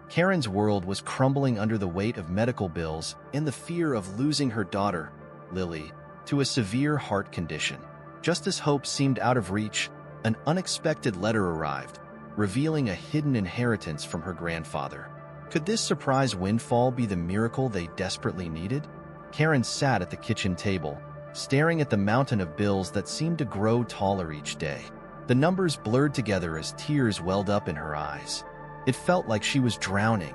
Karen's world was crumbling under the weight of medical bills and the fear of losing her daughter, Lily, to a severe heart condition. Just as hope seemed out of reach, an unexpected letter arrived, revealing a hidden inheritance from her grandfather. Could this surprise windfall be the miracle they desperately needed? Karen sat at the kitchen table, staring at the mountain of bills that seemed to grow taller each day. The numbers blurred together as tears welled up in her eyes. It felt like she was drowning,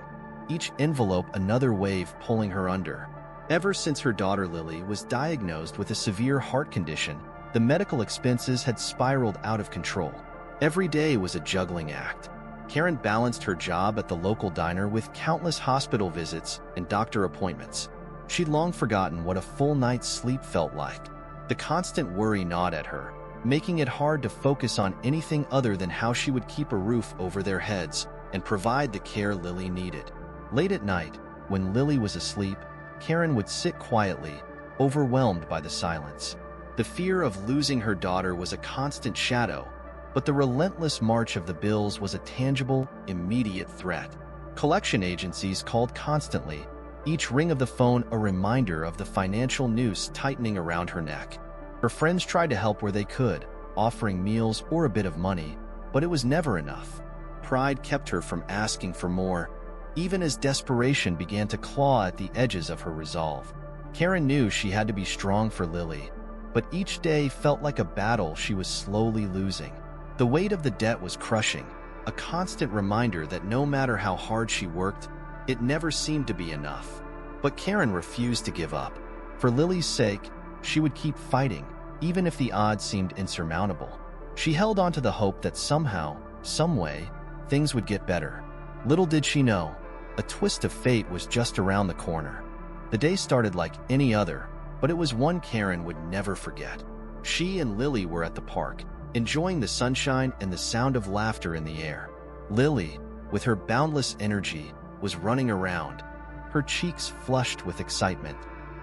each envelope another wave pulling her under. Ever since her daughter Lily was diagnosed with a severe heart condition, the medical expenses had spiraled out of control. Every day was a juggling act. Karen balanced her job at the local diner with countless hospital visits and doctor appointments. She'd long forgotten what a full night's sleep felt like. The constant worry gnawed at her, making it hard to focus on anything other than how she would keep a roof over their heads and provide the care Lily needed. Late at night, when Lily was asleep, Karen would sit quietly, overwhelmed by the silence. The fear of losing her daughter was a constant shadow, but the relentless march of the bills was a tangible, immediate threat. Collection agencies called constantly, each ring of the phone a reminder of the financial noose tightening around her neck. Her friends tried to help where they could, offering meals or a bit of money, but it was never enough. Pride kept her from asking for more, even as desperation began to claw at the edges of her resolve. Karen knew she had to be strong for Lily, but each day felt like a battle she was slowly losing. The weight of the debt was crushing, a constant reminder that no matter how hard she worked, it never seemed to be enough. But Karen refused to give up. For Lily's sake, she would keep fighting, even if the odds seemed insurmountable. She held on to the hope that somehow, some way, things would get better. Little did she know, a twist of fate was just around the corner. The day started like any other, but it was one Karen would never forget. She and Lily were at the park, enjoying the sunshine and the sound of laughter in the air. Lily, with her boundless energy, was running around, her cheeks flushed with excitement.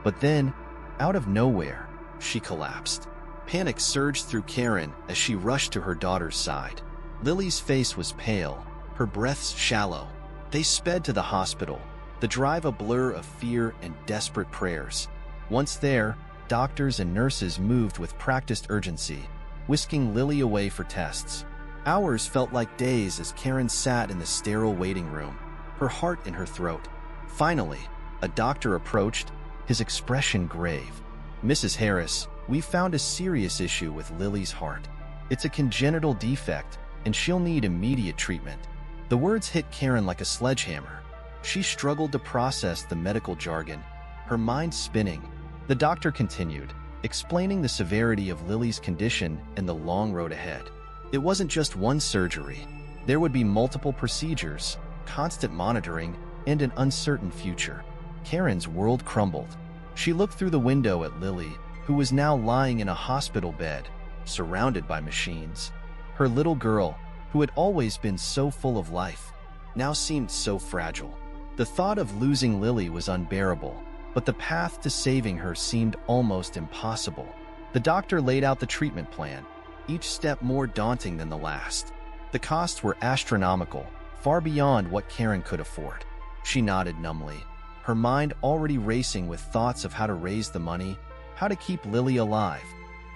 But then, out of nowhere, she collapsed. Panic surged through Karen as she rushed to her daughter's side. Lily's face was pale, her breaths shallow. They sped to the hospital, the drive a blur of fear and desperate prayers. Once there, doctors and nurses moved with practiced urgency, whisking Lily away for tests. Hours felt like days as Karen sat in the sterile waiting room, her heart in her throat. Finally, a doctor approached, his expression grave. "Mrs. Harris, we found a serious issue with Lily's heart. It's a congenital defect, and she'll need immediate treatment." The words hit Karen like a sledgehammer. She struggled to process the medical jargon, her mind spinning. The doctor continued, explaining the severity of Lily's condition and the long road ahead. It wasn't just one surgery. There would be multiple procedures, constant monitoring, and an uncertain future. Karen's world crumbled. She looked through the window at Lily, who was now lying in a hospital bed, surrounded by machines. Her little girl, who had always been so full of life, now seemed so fragile. The thought of losing Lily was unbearable, but the path to saving her seemed almost impossible. The doctor laid out the treatment plan, each step more daunting than the last. The costs were astronomical, far beyond what Karen could afford. She nodded numbly, her mind already racing with thoughts of how to raise the money, how to keep Lily alive.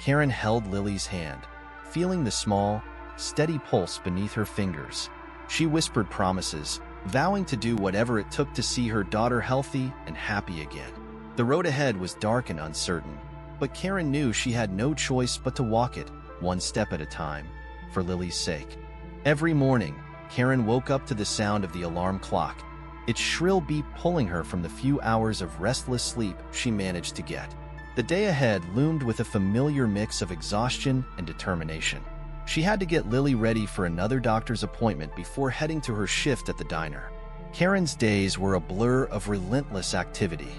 Karen held Lily's hand, feeling the small, steady pulse beneath her fingers. She whispered promises, vowing to do whatever it took to see her daughter healthy and happy again. The road ahead was dark and uncertain, but Karen knew she had no choice but to walk it, one step at a time, for Lily's sake. Every morning, Karen woke up to the sound of the alarm clock, its shrill beep pulling her from the few hours of restless sleep she managed to get. The day ahead loomed with a familiar mix of exhaustion and determination. She had to get Lily ready for another doctor's appointment before heading to her shift at the diner. Karen's days were a blur of relentless activity.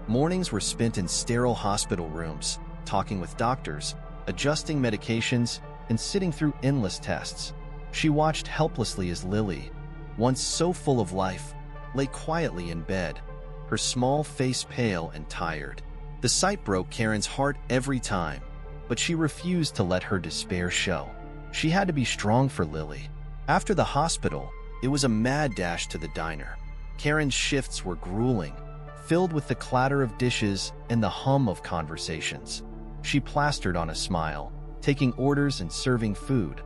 Mornings were spent in sterile hospital rooms, talking with doctors, adjusting medications, and sitting through endless tests. She watched helplessly as Lily, once so full of life, lay quietly in bed, her small face pale and tired. The sight broke Karen's heart every time, but she refused to let her despair show. She had to be strong for Lily. After the hospital, it was a mad dash to the diner. Karen's shifts were grueling, filled with the clatter of dishes and the hum of conversations. She plastered on a smile, taking orders and serving food,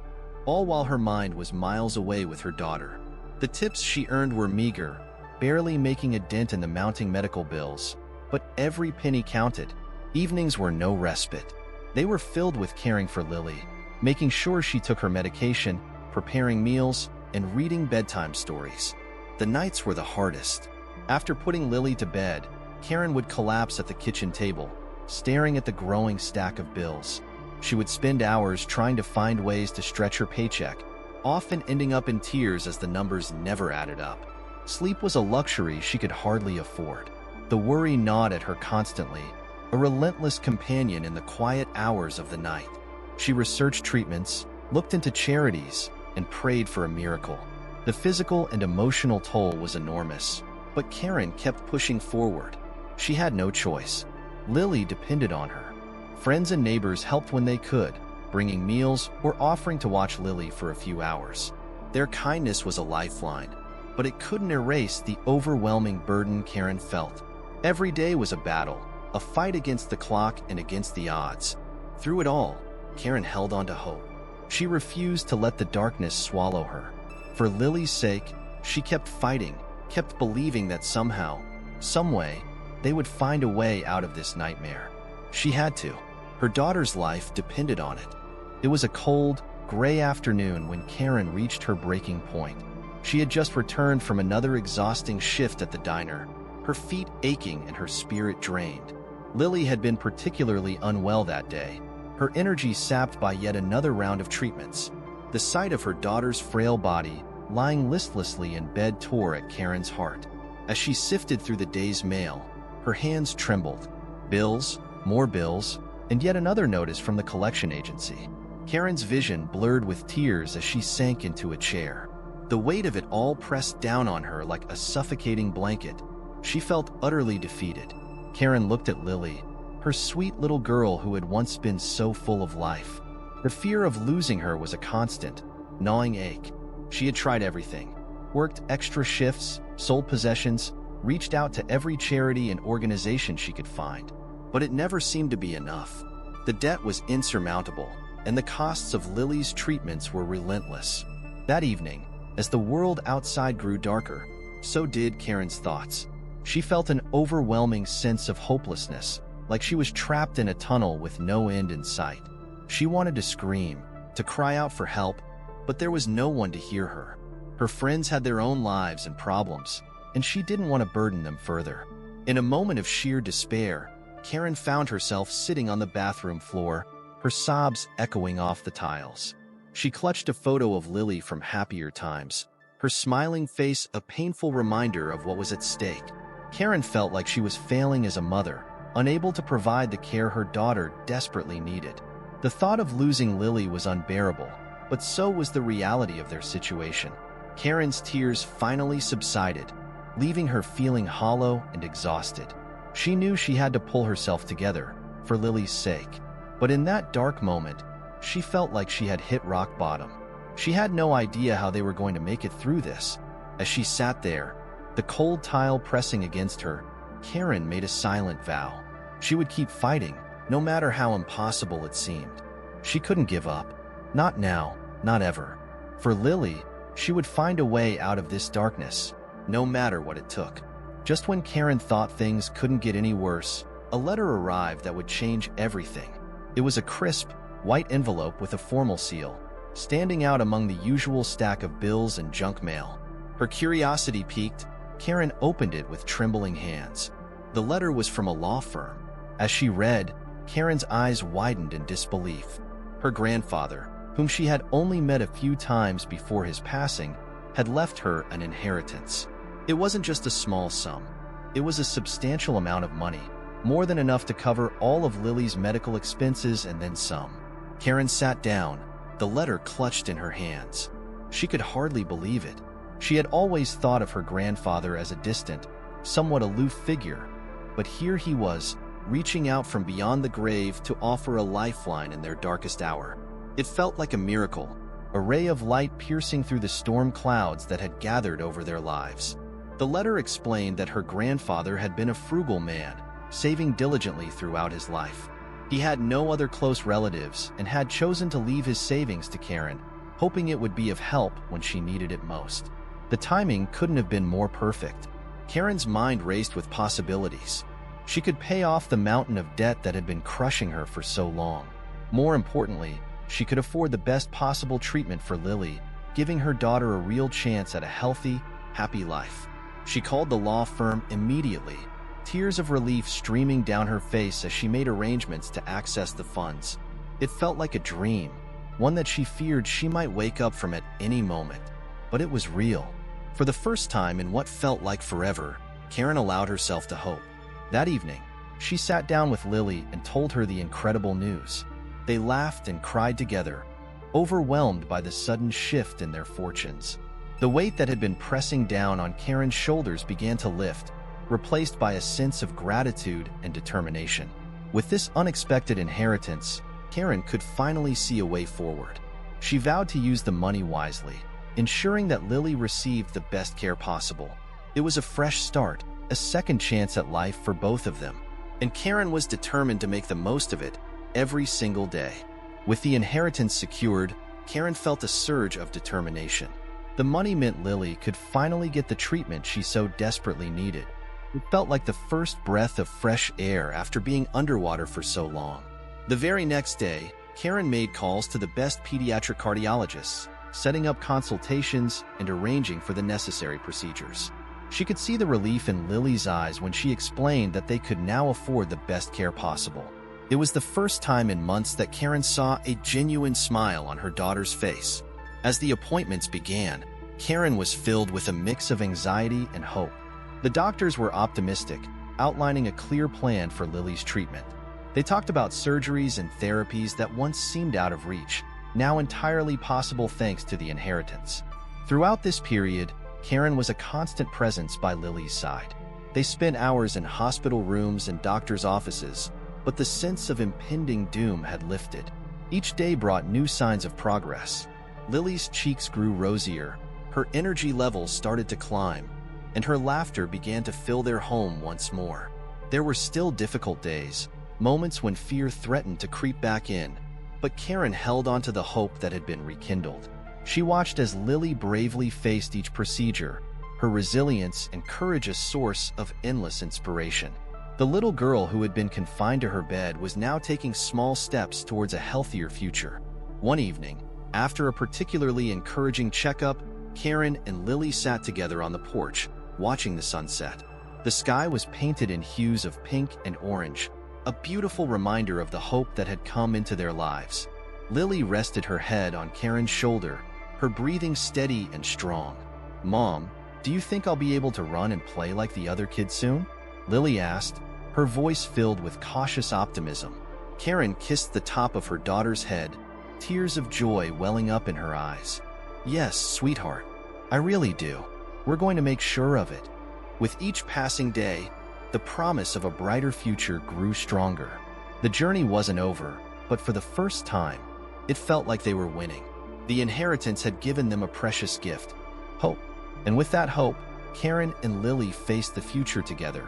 all while her mind was miles away with her daughter. The tips she earned were meager, barely making a dent in the mounting medical bills, but every penny counted. Evenings were no respite. They were filled with caring for Lily, making sure she took her medication, preparing meals, and reading bedtime stories. The nights were the hardest. After putting Lily to bed, Karen would collapse at the kitchen table, staring at the growing stack of bills. She would spend hours trying to find ways to stretch her paycheck, often ending up in tears as the numbers never added up. Sleep was a luxury she could hardly afford. The worry gnawed at her constantly, a relentless companion in the quiet hours of the night. She researched treatments, looked into charities, and prayed for a miracle. The physical and emotional toll was enormous, but Karen kept pushing forward. She had no choice. Lily depended on her. Friends and neighbors helped when they could, bringing meals or offering to watch Lily for a few hours. Their kindness was a lifeline, but it couldn't erase the overwhelming burden Karen felt. Every day was a battle, a fight against the clock and against the odds. Through it all, Karen held on to hope. She refused to let the darkness swallow her. For Lily's sake, she kept fighting, kept believing that somehow, some way, they would find a way out of this nightmare. She had to. Her daughter's life depended on it. It was a cold, gray afternoon when Karen reached her breaking point. She had just returned from another exhausting shift at the diner, her feet aching and her spirit drained. Lily had been particularly unwell that day, her energy sapped by yet another round of treatments. The sight of her daughter's frail body lying listlessly in bed tore at Karen's heart. As she sifted through the day's mail, her hands trembled. Bills, more bills, and yet another notice from the collection agency. Karen's vision blurred with tears as she sank into a chair. The weight of it all pressed down on her like a suffocating blanket. She felt utterly defeated. Karen looked at Lily, her sweet little girl who had once been so full of life. The fear of losing her was a constant, gnawing ache. She had tried everything, worked extra shifts, sold possessions, reached out to every charity and organization she could find. But it never seemed to be enough. The debt was insurmountable, and the costs of Lily's treatments were relentless. That evening, as the world outside grew darker, so did Karen's thoughts. She felt an overwhelming sense of hopelessness, like she was trapped in a tunnel with no end in sight. She wanted to scream, to cry out for help, but there was no one to hear her. Her friends had their own lives and problems, and she didn't want to burden them further. In a moment of sheer despair, Karen found herself sitting on the bathroom floor, her sobs echoing off the tiles. She clutched a photo of Lily from happier times, her smiling face a painful reminder of what was at stake. Karen felt like she was failing as a mother, unable to provide the care her daughter desperately needed. The thought of losing Lily was unbearable, but so was the reality of their situation. Karen's tears finally subsided, leaving her feeling hollow and exhausted. She knew she had to pull herself together, for Lily's sake. But in that dark moment, she felt like she had hit rock bottom. She had no idea how they were going to make it through this. As she sat there, the cold tile pressing against her, Karen made a silent vow. She would keep fighting, no matter how impossible it seemed. She couldn't give up. Not now, not ever. For Lily, she would find a way out of this darkness, no matter what it took. Just when Karen thought things couldn't get any worse, a letter arrived that would change everything. It was a crisp, white envelope with a formal seal, standing out among the usual stack of bills and junk mail. Her curiosity piqued, Karen opened it with trembling hands. The letter was from a law firm. As she read, Karen's eyes widened in disbelief. Her grandfather, whom she had only met a few times before his passing, had left her an inheritance. It wasn't just a small sum. It was a substantial amount of money, more than enough to cover all of Lily's medical expenses and then some. Karen sat down, the letter clutched in her hands. She could hardly believe it. She had always thought of her grandfather as a distant, somewhat aloof figure, but here he was, reaching out from beyond the grave to offer a lifeline in their darkest hour. It felt like a miracle, a ray of light piercing through the storm clouds that had gathered over their lives. The letter explained that her grandfather had been a frugal man, saving diligently throughout his life. He had no other close relatives and had chosen to leave his savings to Karen, hoping it would be of help when she needed it most. The timing couldn't have been more perfect. Karen's mind raced with possibilities. She could pay off the mountain of debt that had been crushing her for so long. More importantly, she could afford the best possible treatment for Lily, giving her daughter a real chance at a healthy, happy life. She called the law firm immediately, tears of relief streaming down her face as she made arrangements to access the funds. It felt like a dream, one that she feared she might wake up from at any moment. But it was real. For the first time in what felt like forever, Karen allowed herself to hope. That evening, she sat down with Lily and told her the incredible news. They laughed and cried together, overwhelmed by the sudden shift in their fortunes. The weight that had been pressing down on Karen's shoulders began to lift, replaced by a sense of gratitude and determination. With this unexpected inheritance, Karen could finally see a way forward. She vowed to use the money wisely, ensuring that Lily received the best care possible. It was a fresh start, a second chance at life for both of them, and Karen was determined to make the most of it every single day. With the inheritance secured, Karen felt a surge of determination. The money meant Lily could finally get the treatment she so desperately needed. It felt like the first breath of fresh air after being underwater for so long. The very next day, Karen made calls to the best pediatric cardiologists, setting up consultations and arranging for the necessary procedures. She could see the relief in Lily's eyes when she explained that they could now afford the best care possible. It was the first time in months that Karen saw a genuine smile on her daughter's face. As the appointments began, Karen was filled with a mix of anxiety and hope. The doctors were optimistic, outlining a clear plan for Lily's treatment. They talked about surgeries and therapies that once seemed out of reach, now entirely possible thanks to the inheritance. Throughout this period, Karen was a constant presence by Lily's side. They spent hours in hospital rooms and doctors' offices, but the sense of impending doom had lifted. Each day brought new signs of progress. Lily's cheeks grew rosier, her energy levels started to climb, and her laughter began to fill their home once more. There were still difficult days, moments when fear threatened to creep back in, but Karen held on to the hope that had been rekindled. She watched as Lily bravely faced each procedure, her resilience and courage a source of endless inspiration. The little girl who had been confined to her bed was now taking small steps towards a healthier future. One evening, after a particularly encouraging checkup, Karen and Lily sat together on the porch, watching the sunset. The sky was painted in hues of pink and orange, a beautiful reminder of the hope that had come into their lives. Lily rested her head on Karen's shoulder, her breathing steady and strong. "Mom, do you think I'll be able to run and play like the other kids soon?" Lily asked, her voice filled with cautious optimism. Karen kissed the top of her daughter's head, tears of joy welling up in her eyes. "Yes, sweetheart, I really do. We're going to make sure of it." With each passing day, the promise of a brighter future grew stronger. The journey wasn't over, but for the first time, it felt like they were winning. The inheritance had given them a precious gift, hope. And with that hope, Karen and Lily faced the future together,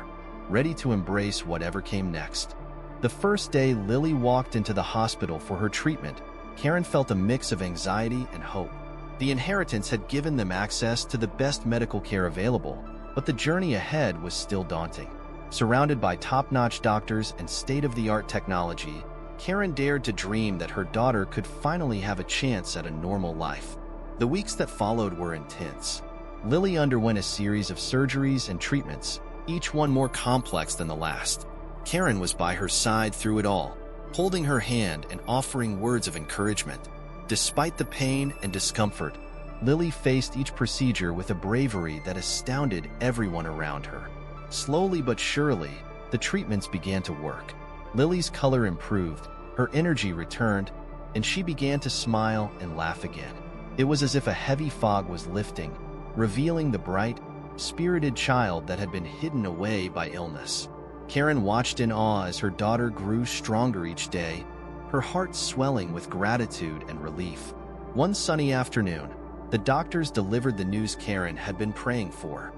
ready to embrace whatever came next. The first day Lily walked into the hospital for her treatment, Karen felt a mix of anxiety and hope. The inheritance had given them access to the best medical care available, but the journey ahead was still daunting. Surrounded by top-notch doctors and state-of-the-art technology, Karen dared to dream that her daughter could finally have a chance at a normal life. The weeks that followed were intense. Lily underwent a series of surgeries and treatments, each one more complex than the last. Karen was by her side through it all, holding her hand and offering words of encouragement. Despite the pain and discomfort, Lily faced each procedure with a bravery that astounded everyone around her. Slowly but surely, the treatments began to work. Lily's color improved, her energy returned, and she began to smile and laugh again. It was as if a heavy fog was lifting, revealing the bright, spirited child that had been hidden away by illness. Karen watched in awe as her daughter grew stronger each day, her heart swelling with gratitude and relief. One sunny afternoon, the doctors delivered the news Karen had been praying for.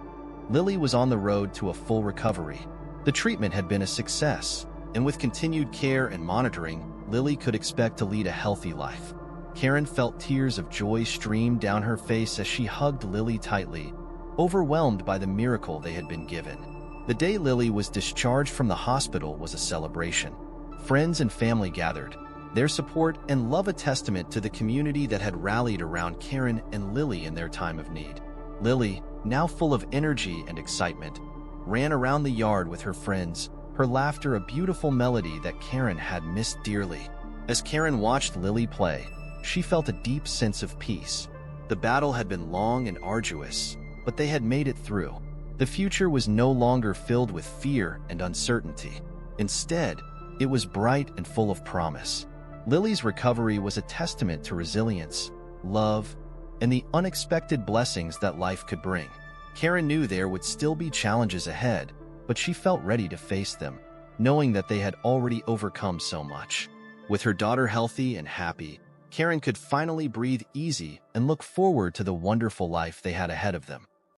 Lily was on the road to a full recovery. The treatment had been a success, and with continued care and monitoring, Lily could expect to lead a healthy life. Karen felt tears of joy stream down her face as she hugged Lily tightly, overwhelmed by the miracle they had been given. The day Lily was discharged from the hospital was a celebration. Friends and family gathered, their support and love a testament to the community that had rallied around Karen and Lily in their time of need. Lily, now full of energy and excitement, ran around the yard with her friends, her laughter a beautiful melody that Karen had missed dearly. As Karen watched Lily play, she felt a deep sense of peace. The battle had been long and arduous, but they had made it through. The future was no longer filled with fear and uncertainty. Instead, it was bright and full of promise. Lily's recovery was a testament to resilience, love, and the unexpected blessings that life could bring. Karen knew there would still be challenges ahead, but she felt ready to face them, knowing that they had already overcome so much. With her daughter healthy and happy, Karen could finally breathe easy and look forward to the wonderful life they had ahead of them.